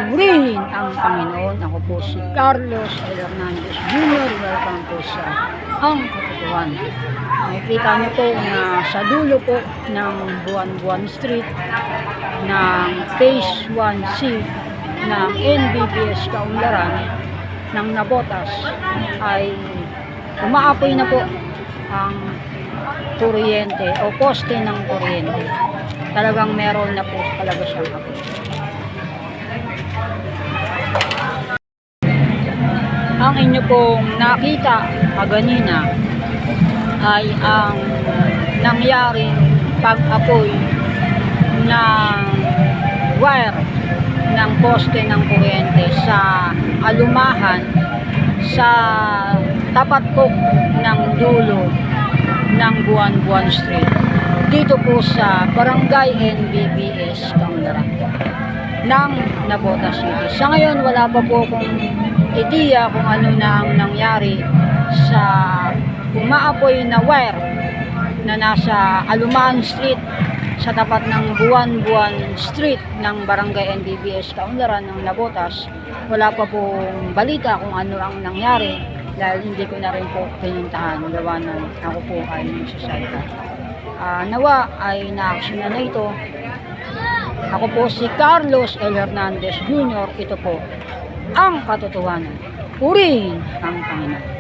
Purihin ang Panginoon. Ako po si Carlos Hernandez Jr. Welcome po sa Ang Katotohanan. Nakikita niyo po na sa dulo po ng Buwan-Buwan Street ng Phase 1C ng NBBS Kaunlaran ng Navotas ay umaapoy na po ang kuryente o poste ng kuryente. Talagang meron na po talaga siyang apoy. Ang inyo pong nakita kaganina ay ang nangyaring pag-apoy ng wire ng poste ng kuryente sa alumahan sa tapat po ng dulo ng Buwan-Buwan Street dito po sa Barangay NBBS Kaunlaran ng Navotas City. Sa ngayon wala pa po akong ideya kung ano na ang nangyari sa umaapoy na wire na nasa Alumaan Street sa tapat ng Buwan-Buwan Street ng Barangay NBBS Kaunlaran ng Navotas. Wala pa pong balita kung ano ang nangyari dahil hindi ko na rin po pinuntahan gawa ng ako po ay nagsasalita. Nawa ay na-action na ito. Ako po si Carlos L. Hernandez Jr. Ito po ang katotohanan. Purihin ang Panginoon.